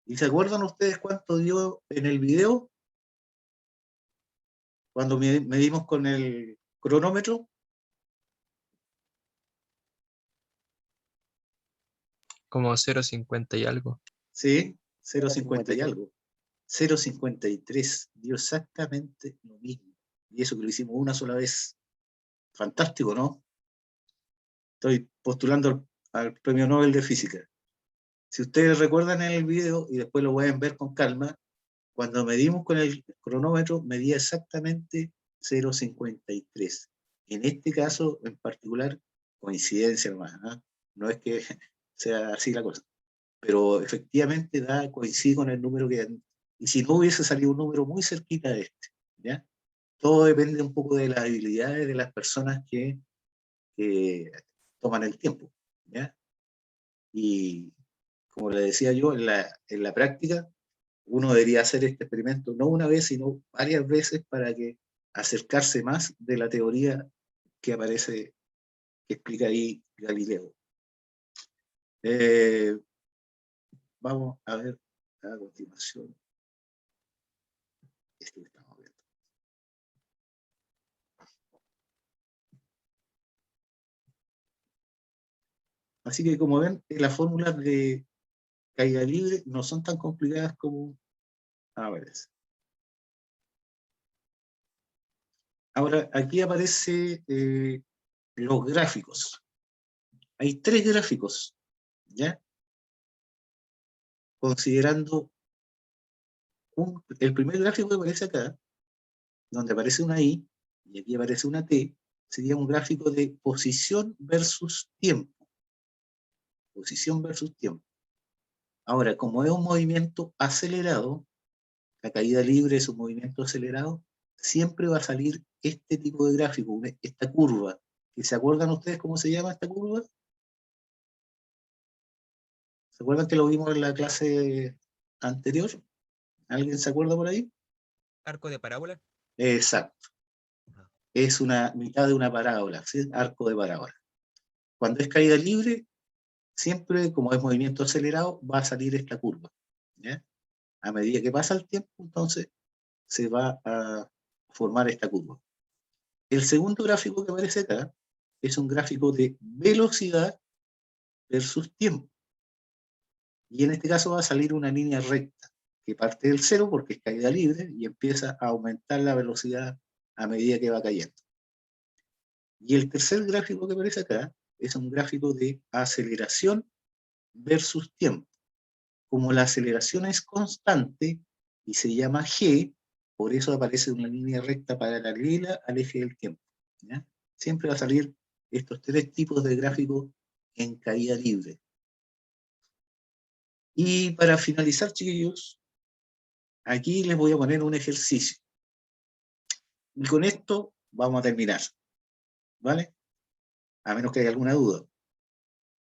Speaker 1: ¿Y se acuerdan ustedes cuánto dio en el video? Cuando medimos con el cronómetro.
Speaker 6: Como 0,50 y algo.
Speaker 1: Sí, 0,50 y algo. 0,53 dio exactamente lo mismo. Y eso que lo hicimos una sola vez. Fantástico, ¿no? Estoy postulando al Premio Nobel de Física. Si ustedes recuerdan en el video, y después lo pueden ver con calma, cuando medimos con el cronómetro, medía exactamente 0,53. En este caso, en particular, coincidencia nomás, ¿eh? No es que sea así la cosa. Pero efectivamente coincide con el número que... Y si no hubiese salido un número muy cerquita de este, ¿ya? Todo depende un poco de las habilidades de las personas que toman el tiempo, ¿ya? Y como le decía yo, en la práctica, uno debería hacer este experimento no una vez, sino varias veces para que acercarse más de la teoría que aparece, que explica ahí Galileo. Vamos a ver a continuación esto que estamos viendo. Así que como ven, las fórmulas de caída libre no son tan complicadas como a veces. Ahora, aquí aparece los gráficos. Hay 3 gráficos, ¿ya? Considerando el primer gráfico que aparece acá, donde aparece una I, y aquí aparece una T, sería un gráfico de posición versus tiempo. Posición versus tiempo. Ahora, como es un movimiento acelerado, la caída libre es un movimiento acelerado, siempre va a salir este tipo de gráfico, esta curva. ¿Y se acuerdan ustedes cómo se llama esta curva? ¿Se acuerdan que lo vimos en la clase anterior? ¿Alguien se acuerda por ahí?
Speaker 9: ¿Arco de parábola?
Speaker 1: Exacto. Es una mitad de una parábola, ¿sí? Arco de parábola. Cuando es caída libre, siempre, como es movimiento acelerado, va a salir esta curva, ¿ya? A medida que pasa el tiempo, entonces, se va a formar esta curva. El segundo gráfico que aparece acá es un gráfico de velocidad versus tiempo. Y en este caso va a salir una línea recta, que parte del cero porque es caída libre y empieza a aumentar la velocidad a medida que va cayendo. Y el tercer gráfico que aparece acá es un gráfico de aceleración versus tiempo. Como la aceleración es constante y se llama g, por eso aparece una línea recta paralela al eje del tiempo, ¿ya? Siempre va a salir estos tres tipos de gráficos en caída libre. Y para finalizar, chiquillos, aquí les voy a poner un ejercicio. Y con esto vamos a terminar, ¿vale? A menos que haya alguna duda.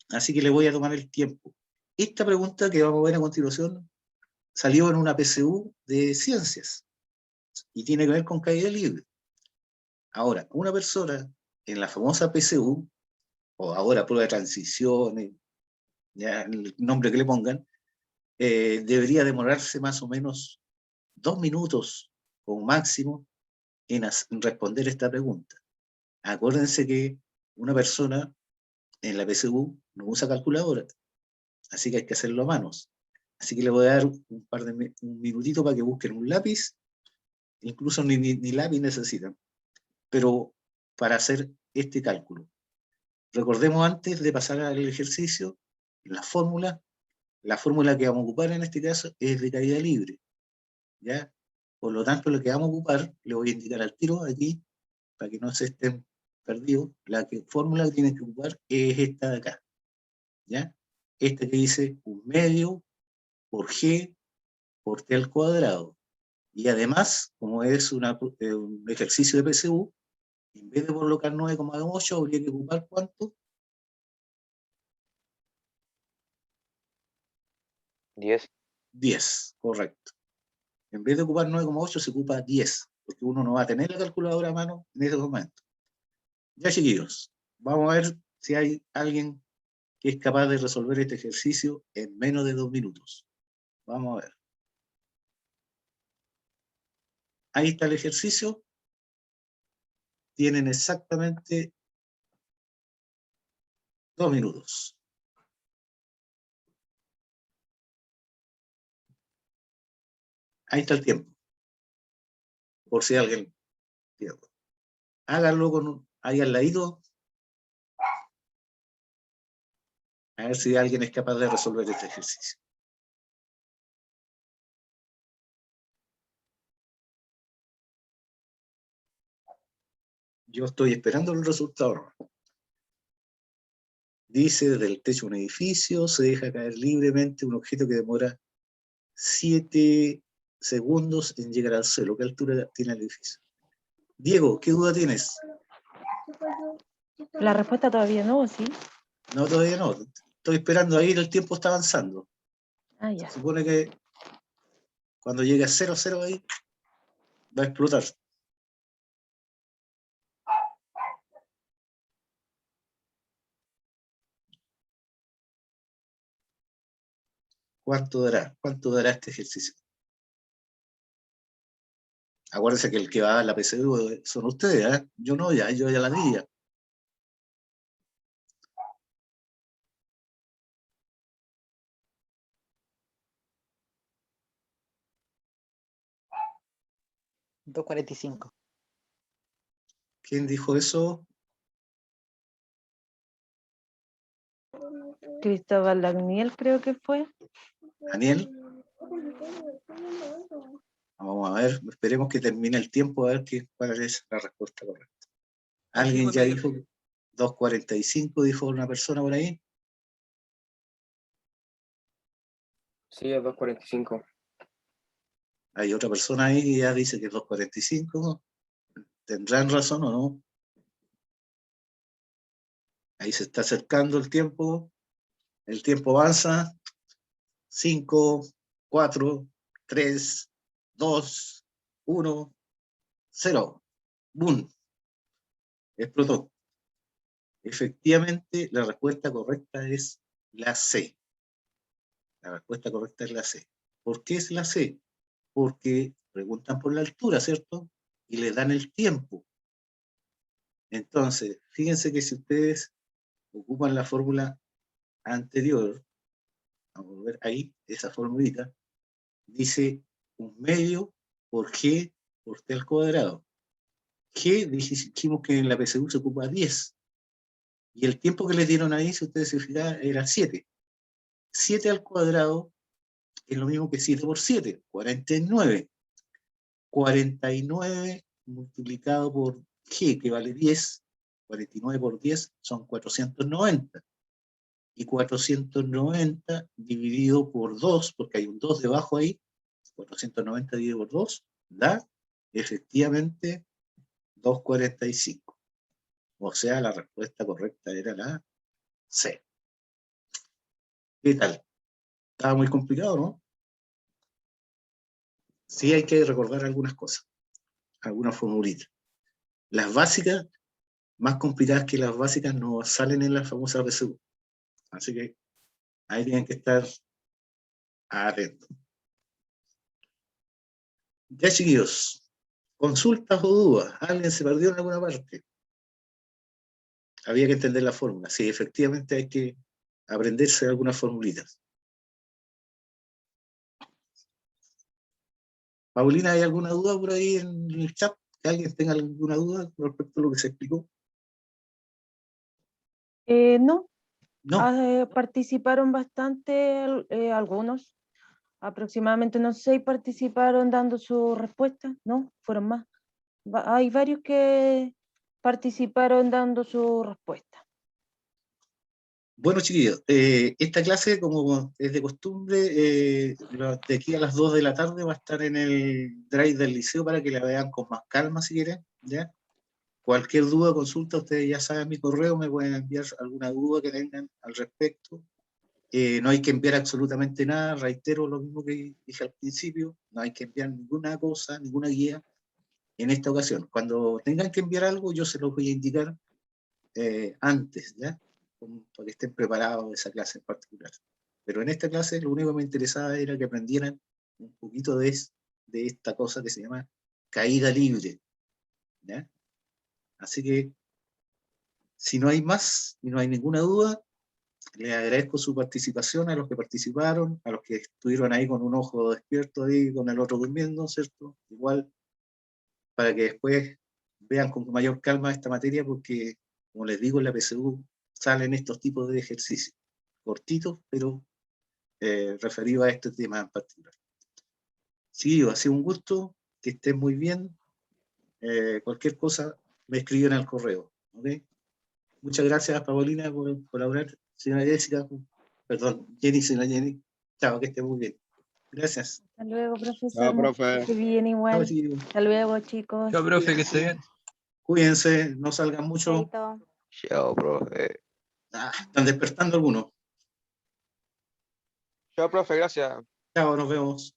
Speaker 1: Así que les voy a tomar el tiempo. Esta pregunta que vamos a ver a continuación salió en una PSU de ciencias y tiene que ver con caída libre. Ahora, una persona en la famosa PSU, o ahora prueba de transición, ya el nombre que le pongan, debería demorarse más o menos 2 minutos como máximo en responder esta pregunta. Acuérdense que una persona en la PSU no usa calculadora, así que hay que hacerlo a manos. Así que le voy a dar un minutito para que busquen un lápiz, incluso ni lápiz necesitan, pero para hacer este cálculo. Recordemos antes de pasar al ejercicio, la fórmula que vamos a ocupar en este caso es de caída libre, ¿ya? Por lo tanto, lo que vamos a ocupar, le voy a indicar al tiro aquí, para que no se estén perdidos, fórmula que tienen que ocupar es esta de acá, ¿ya? Esta que dice 1/2 por g por t al cuadrado. Y además, como es un ejercicio de PSU, en vez de colocar 9,8, habría que ocupar ¿cuánto?
Speaker 8: 10.
Speaker 1: 10, correcto. En vez de ocupar 9,8 se ocupa 10, porque uno no va a tener la calculadora a mano en ese momento. Ya, chiquillos, vamos a ver si hay alguien que es capaz de resolver este ejercicio en menos de 2 minutos. Vamos a ver. Ahí está el ejercicio. Tienen exactamente 2 minutos. Ahí está el tiempo. Por si alguien pierde. Háganlo ahí al ladito. A ver si alguien es capaz de resolver este ejercicio. Yo estoy esperando el resultado. Dice, desde el techo de un edificio se deja caer libremente un objeto que demora 7 segundos en llegar al suelo. ¿Qué altura tiene el edificio? Diego, ¿qué duda tienes?
Speaker 3: La respuesta todavía no, ¿sí?
Speaker 1: No, todavía no. Estoy esperando ahí, el tiempo está avanzando.
Speaker 3: Ah, ya.
Speaker 1: Se supone que cuando llegue a 0,0 ahí, va a explotar. ¿Cuánto dará? ¿Cuánto dará este ejercicio? Acuérdense que el que va a la PSU son ustedes, ¿eh? Yo no, yo ya la di ya.
Speaker 11: $2.45.
Speaker 1: ¿Quién dijo eso?
Speaker 3: Cristóbal Daniel creo que fue.
Speaker 1: ¿Daniel? Vamos a ver, esperemos que termine el tiempo a ver cuál es la respuesta correcta. ¿Alguien ya dijo 2.45, dijo una persona por ahí?
Speaker 8: Sí, es 2.45.
Speaker 1: Hay otra persona ahí que ya dice que es 2.45. ¿Tendrán razón o no? Ahí se está acercando el tiempo. El tiempo avanza. 5, 4, 3, 2, 1, 0. ¡Bum! Explotó. Efectivamente, la respuesta correcta es la C. La respuesta correcta es la C. ¿Por qué es la C? porque preguntan por la altura, ¿cierto? Y le dan el tiempo. Entonces, fíjense que si ustedes ocupan la fórmula anterior, vamos a ver ahí, esa formulita, dice 1/2 por G por T al cuadrado. G dijimos que en la PSU se ocupa 10. Y el tiempo que le dieron ahí, si ustedes se fijan, era 7. 7 al cuadrado es lo mismo que 7 por 7, 49. 49 multiplicado por G, que vale 10, 49 por 10 son 490. Y 490 dividido por 2, porque hay un 2 debajo ahí, 490 dividido por 2, da efectivamente 245. O sea, la respuesta correcta era la C. ¿Qué tal? Estaba muy complicado, ¿no? Sí hay que recordar algunas cosas, algunas formulitas. Las básicas, más complicadas que las básicas, no salen en la famosa PSU. Así que ahí tienen que estar atentos. Ya, chiquillos, consultas o dudas. ¿Alguien se perdió en alguna parte? Había que entender la fórmula. Sí, efectivamente hay que aprenderse algunas formulitas. Paulina, ¿hay alguna duda por ahí en el chat? ¿Que alguien tenga alguna duda respecto a lo que se explicó?
Speaker 3: No,
Speaker 1: No.
Speaker 3: participaron bastante algunos, aproximadamente unos 6 participaron dando su respuesta, no, fueron más. Hay varios que participaron dando su respuesta.
Speaker 1: Bueno, chiquillos, esta clase, como es de costumbre, de aquí a las 2 de la tarde va a estar en el Drive del liceo para que la vean con más calma si quieren, ¿ya? Cualquier duda, consulta, ustedes ya saben mi correo, me pueden enviar alguna duda que tengan al respecto. No hay que enviar absolutamente nada, reitero lo mismo que dije al principio, no hay que enviar ninguna cosa, ninguna guía en esta ocasión. Cuando tengan que enviar algo, yo se los voy a indicar antes, ¿ya? Para que estén preparados de esa clase en particular. Pero en esta clase lo único que me interesaba era que aprendieran un poquito de esta cosa que se llama caída libre, ¿ya? Así que, si no hay más y no hay ninguna duda, les agradezco su participación a los que participaron, a los que estuvieron ahí con un ojo despierto ahí, con el otro durmiendo, ¿cierto? Igual, para que después vean con mayor calma esta materia, porque, como les digo, en la PSU salen estos tipos de ejercicios, cortitos, pero referidos a este tema en particular. Sí, ha sido un gusto, que estén muy bien. Cualquier cosa me escriben al correo, ¿ok? Muchas gracias, Paulina, por colaborar. Señora Jessica, perdón, señora Jenny. Chao, que esté muy bien. Gracias.
Speaker 3: Hasta luego, profesor.
Speaker 2: Chao, profe.
Speaker 3: Que esté bien igual.
Speaker 1: Chao, chiquillos.
Speaker 3: Hasta luego, chicos.
Speaker 6: Chao, profe, que esté bien.
Speaker 1: Cuídense, no salgan mucho.
Speaker 2: Chao, profe.
Speaker 1: Están despertando algunos.
Speaker 8: Chao, profe, gracias.
Speaker 1: Chao, nos vemos.